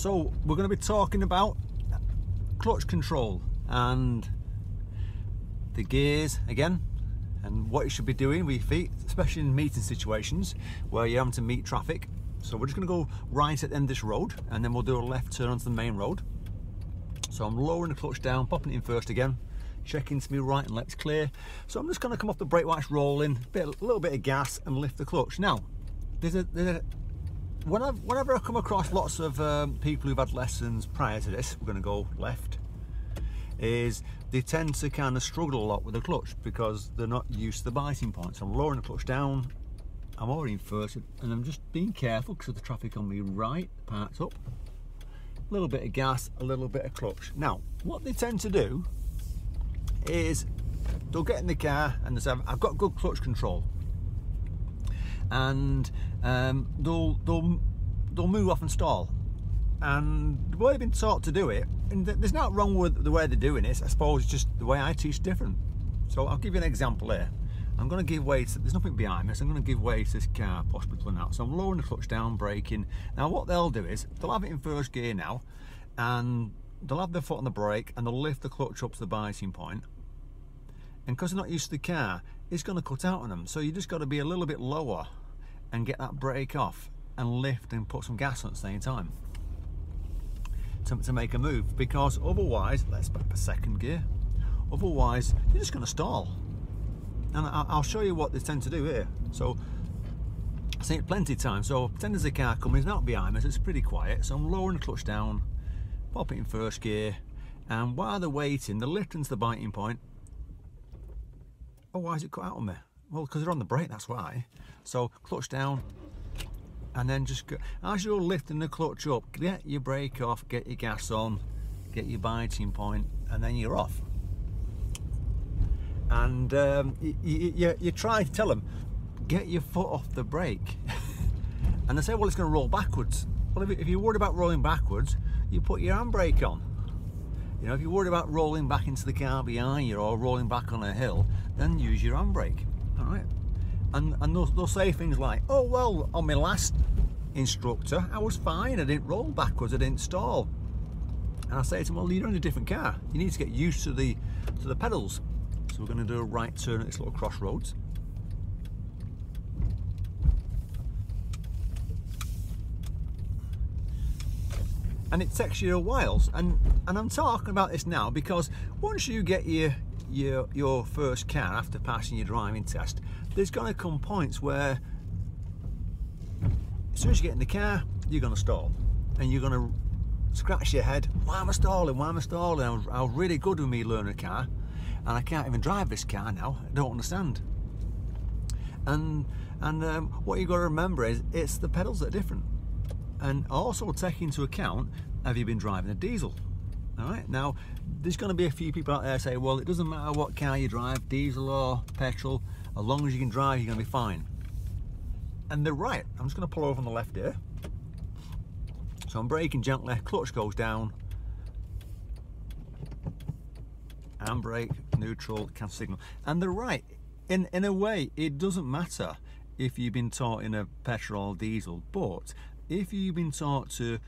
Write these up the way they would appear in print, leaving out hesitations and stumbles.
So we're going to be talking about clutch control and the gears again, and what you should be doing with your feet, especially in meeting situations where you're having to meet traffic. So we're just going to go right at the end of this road, and then we'll do a left turn onto the main road. So I'm lowering the clutch down, popping it in first again, checking to me right and left's clear. So I'm just going to come off the brake while it's rolling, a little bit of gas, and lift the clutch. Now, whenever I come across lots of people who've had lessons prior to this, we're going to go left, is they tend to kind of struggle a lot with the clutch because they're not used to the biting point. So I'm lowering the clutch down, I'm already in first, and I'm just being careful because of the traffic on me right, parked up. A little bit of gas, a little bit of clutch. Now, what they tend to do is they'll get in the car and they say, I've got good clutch control, and they'll move off and stall. And the way they've been taught to do it, and there's nothing wrong with the way they're doing it. I suppose it's just the way I teach different. So I'll give you an example here. I'm going to give way to, there's nothing behind me, so I'm going to give way to this car possibly pulling out. So I'm lowering the clutch down, braking. Now what they'll do is, they'll have it in first gear now, and they'll have their foot on the brake, and they'll lift the clutch up to the biting point. And because they're not used to the car, it's going to cut out on them. So you just got to be a little bit lower and get that brake off and lift and put some gas on at the same time to make a move, because otherwise, let's back to second gear, otherwise you're just going to stall. And I'll show you what they tend to do here. So I've seen it plenty of times. So pretend there's a car coming, it's not behind me, so it's pretty quiet. So I'm lowering the clutch down, pop it in first gear, and while they're waiting, they're lifting to the biting point. Oh, why is it cut out on me? Well, because they're on the brake, that's why. So clutch down, and then just go, as you're lifting the clutch up, get your brake off, get your gas on, get your biting point, and then you're off. And you try to tell them, get your foot off the brake. And they say, well, it's going to roll backwards. Well, if you're worried about rolling backwards, you put your handbrake on. You know, if you're worried about rolling back into the car behind you or rolling back on a hill, then use your handbrake. All right. And they'll say things like, oh, well, on my last instructor, I was fine. I didn't roll backwards. I didn't stall. And I say to them, well, you're in a different car. You need to get used to the pedals. So we're going to do a right turn at this little crossroads. And it takes you a while, and I'm talking about this now because once you get your first car after passing your driving test, there's going to come points where as soon as you get in the car, you're going to stall, and you're going to scratch your head. Why am I stalling? Why am I stalling? I was really good with me learning a car, and I can't even drive this car now. I don't understand. And what you've got to remember is it's the pedals that are different. And also take into account, have you been driving a diesel? All right, now there's going to be a few people out there say, well, it doesn't matter what car you drive, diesel or petrol, as long as you can drive, you're going to be fine. And they're right. I'm just going to pull over on the left here. So I'm braking gently, clutch goes down, handbrake, neutral, cancel signal. And they're right. In a way, it doesn't matter if you've been taught in a petrol or diesel, but if you've been taught to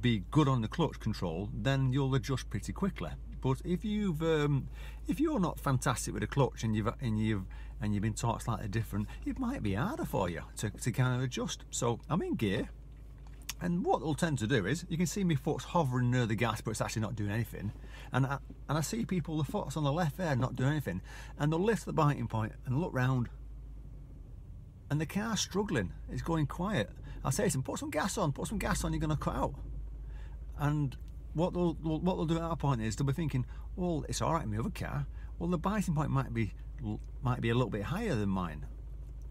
be good on the clutch control, then you'll adjust pretty quickly. But if you're not fantastic with the clutch and you've been taught slightly different, it might be harder for you to kind of adjust. So I'm in gear, and what they'll tend to do is, you can see my foot's hovering near the gas, but it's actually not doing anything. And I see people, the foot's on the left there, not doing anything, and they'll lift the biting point and look round, and the car's struggling. It's going quiet. I'll say to them, put some gas on, you're going to cut out. And what they'll do at that point is they'll be thinking, well, it's all right in my other car. Well, the biting point might be a little bit higher than mine.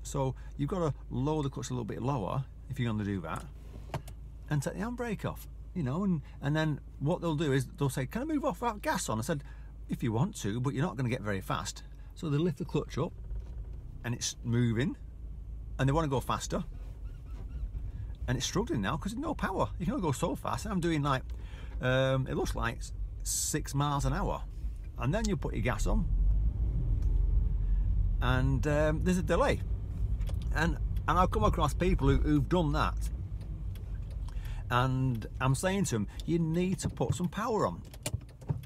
So you've got to lower the clutch a little bit lower if you're going to do that, and take the handbrake off, you know. And then what they'll do is they'll say, can I move off without gas on? I said, if you want to, but you're not going to get very fast. So they lift the clutch up, and it's moving, and they want to go faster. And it's struggling now because there's no power. You can only go so fast. And I'm doing like, it looks like 6 miles an hour. And then you put your gas on, and there's a delay. And I've come across people who've done that, And I'm saying to them, you need to put some power on.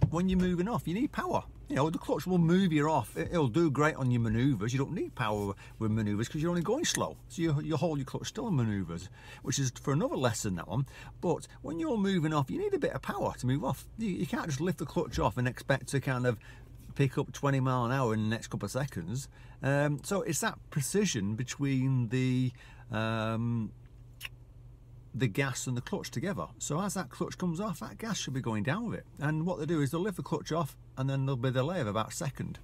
When you're moving off, you need power. You know, the clutch will move you off. It'll do great on your manoeuvres. You don't need power with manoeuvres because you're only going slow. So you hold your clutch still on manoeuvres, which is for another lesson, that one. But when you're moving off, you need a bit of power to move off. You can't just lift the clutch off and expect to kind of pick up 20 miles an hour in the next couple of seconds. So it's that precision between the gas and the clutch together. So as that clutch comes off, that gas should be going down with it. And what they do is they'll lift the clutch off, and then there'll be a delay of about a second.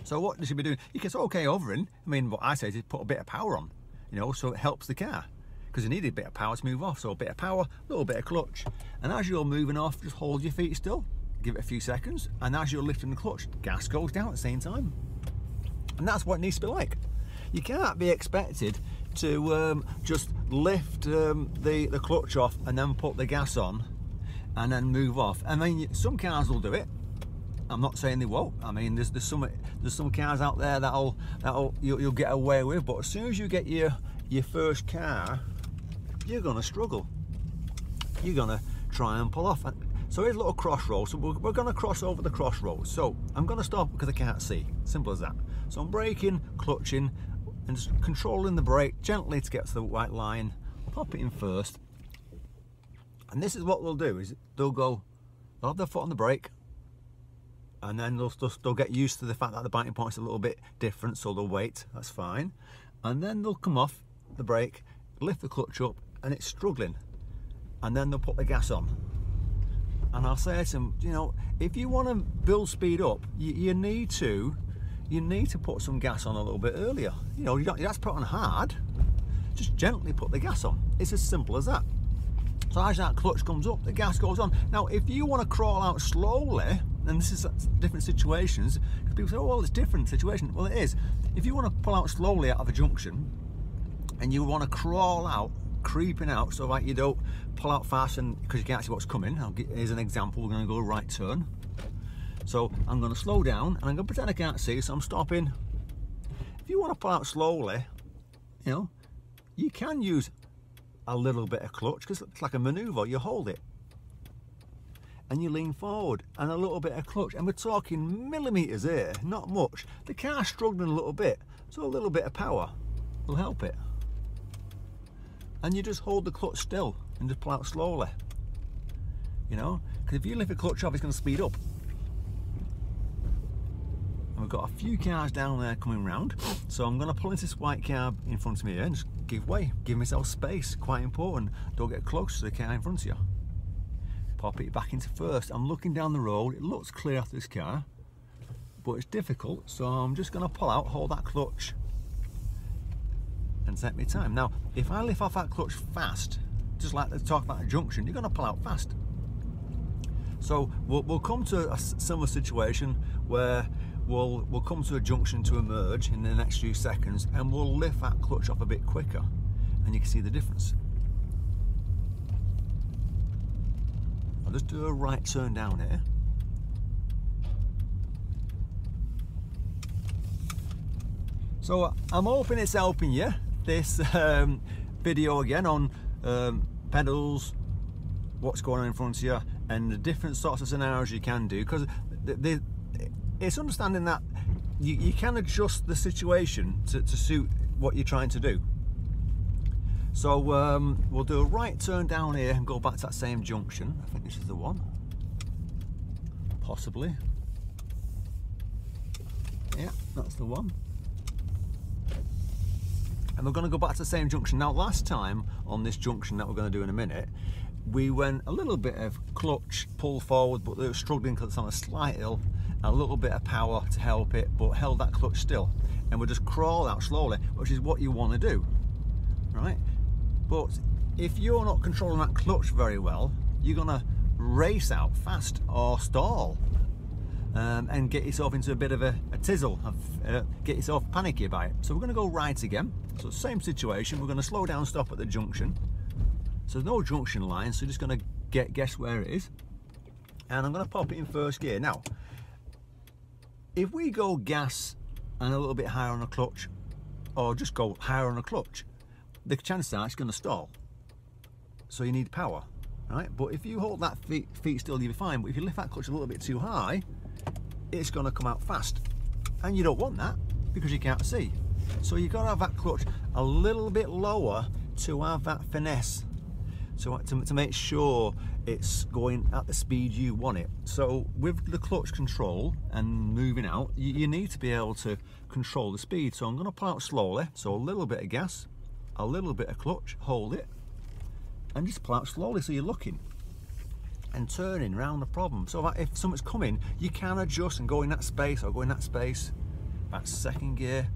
So what they should be doing, you can say, okay, hovering. I mean, what I say is put a bit of power on, you know, so it helps the car, because you need a bit of power to move off. So a bit of power, a little bit of clutch. And as you're moving off, just hold your feet still, give it a few seconds, and as you're lifting the clutch, gas goes down at the same time. And that's what it needs to be like. You can't be expected to just lift the clutch off and then put the gas on and then move off. I mean, some cars will do it. I'm not saying they won't. I mean, there's some cars out there you'll get away with, but as soon as you get your first car, you're gonna struggle. You're gonna try and pull off. So here's a little crossroads. So we're gonna cross over the crossroads. So I'm gonna stop because I can't see. Simple as that. So I'm braking, clutching, and just controlling the brake gently to get to the white line. Pop it in first. And this is what they'll do, is they'll have their foot on the brake, and then they'll get used to the fact that the biting point's a little bit different, so they'll wait, that's fine. And then they'll come off the brake, lift the clutch up, and it's struggling. And then they'll put the gas on. And I'll say to them, you know, if you want to build speed up, you need to put some gas on a little bit earlier. You know, you don't have to put on hard, just gently put the gas on. It's as simple as that. So as that clutch comes up, the gas goes on. Now, if you want to crawl out slowly, and this is different situations, because people say, oh, well, it's different situation. Well, it is. If you want to pull out slowly out of a junction, and you want to crawl out, creeping out, so like you don't pull out fast and because you can't see what's coming. Here's an example. We're going to go right turn. So I'm going to slow down, and I'm going to pretend I can't see, so I'm stopping. If you want to pull out slowly, you know, you can use a little bit of clutch, because it's like a manoeuvre. You hold it and you lean forward, and a little bit of clutch, and we're talking millimeters here, not much. The car's struggling a little bit, so a little bit of power will help it. And you just hold the clutch still and just pull out slowly, you know, because if you lift the clutch off, it's going to speed up. And we've got a few cars down there coming round, so I'm going to pull into this white car in front of me here and just give way, give myself space. Quite important. Don't get close to the car in front of you. Pop it back into first. I'm looking down the road. It looks clear after this car, but it's difficult, so I'm just going to pull out, hold that clutch, and take my time. Now, if I lift off that clutch fast, just like they talk about a junction, you're going to pull out fast. So we'll come to a similar situation where we'll come to a junction to emerge in the next few seconds, and we'll lift that clutch off a bit quicker, and you can see the difference. I'll just do a right turn down here. So I'm hoping it's helping you, this video again on pedals, what's going on in front of you, and the different sorts of scenarios you can do, because it's understanding that you can adjust the situation to suit what you're trying to do. So we'll do a right turn down here and go back to that same junction. I think this is the one, possibly. Yeah, that's the one. And we're going to go back to the same junction. Now, last time on this junction that we're going to do in a minute, we went a little bit of clutch pull forward, but they were struggling because it's on a slight hill. A little bit of power to help it, but held that clutch still, and we'll just crawl out slowly, which is what you want to do, right? But if you're not controlling that clutch very well, you're gonna race out fast or stall, and get yourself into a bit of a tizzle, get yourself panicky about it. So we're going to go right again. So same situation, we're going to slow down, stop at the junction. So there's no junction line, so you're just going to guess where it is. And I'm going to pop it in first gear. Now, if we go gas and a little bit higher on the clutch, or just go higher on the clutch, the chances are it's going to stall. so you need power, right? But if you hold that feet still, you'll be fine. But if you lift that clutch a little bit too high, it's going to come out fast, and you don't want that because you can't see. So you've got to have that clutch a little bit lower to have that finesse, so to make sure it's going at the speed you want it. So with the clutch control and moving out, you need to be able to control the speed. So I'm going to pull out slowly, so a little bit of gas, a little bit of clutch, hold it, and just pull out slowly, so you're looking and turning around the problem, so that if something's coming, you can adjust and go in that space or go in that space. That's second gear.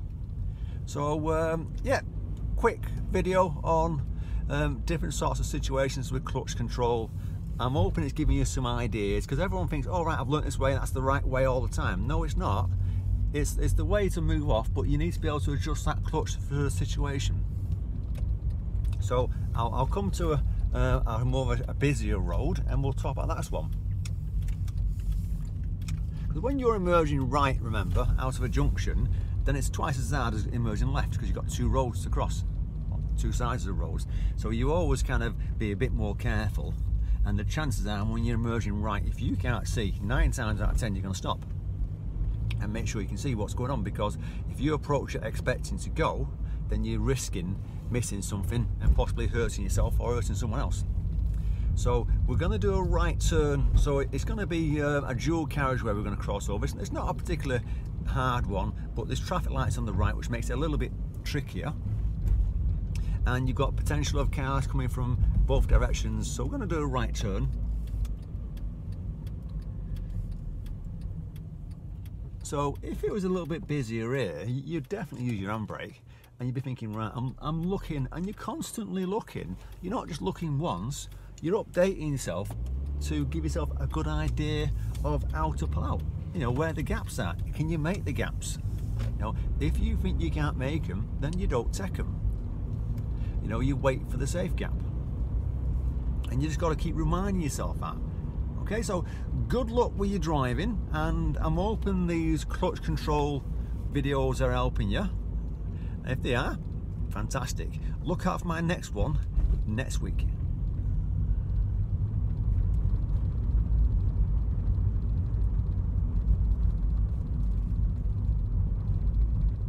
So yeah, quick video on different sorts of situations with clutch control. I'm hoping it's giving you some ideas, because everyone thinks, all right, I've learnt this way, that's the right way all the time. No, it's not. It's the way to move off, but you need to be able to adjust that clutch for the situation. So I'll come to a more of a busier road, and we'll talk about that one. Because when you're emerging right, remember, out of a junction, then it's twice as hard as emerging left, because you've got two roads to cross, two sides of the roads. So you always kind of be a bit more careful, and the chances are when you're emerging right, if you can't see, 9 times out of 10 you're going to stop and make sure you can see what's going on, because if you approach it expecting to go, then you're risking missing something and possibly hurting yourself or hurting someone else. So we're going to do a right turn, so it's going to be a dual carriageway we're going to cross over. It's not a particular hard one, but there's traffic lights on the right, which makes it a little bit trickier, and you've got potential of cars coming from both directions. So we're going to do a right turn. So if it was a little bit busier here, you'd definitely use your handbrake, and you'd be thinking, right, I'm looking, and you're constantly looking. You're not just looking once, you're updating yourself to give yourself a good idea of how to pull out, you know, where the gaps are. Can you make the gaps? You know, if you think you can't make them, then you don't take them. You know, you wait for the safe gap, and you just got to keep reminding yourself that. Okay, so good luck with your driving, and I'm hoping these clutch control videos are helping you. If they are, fantastic. Look out for my next one next week.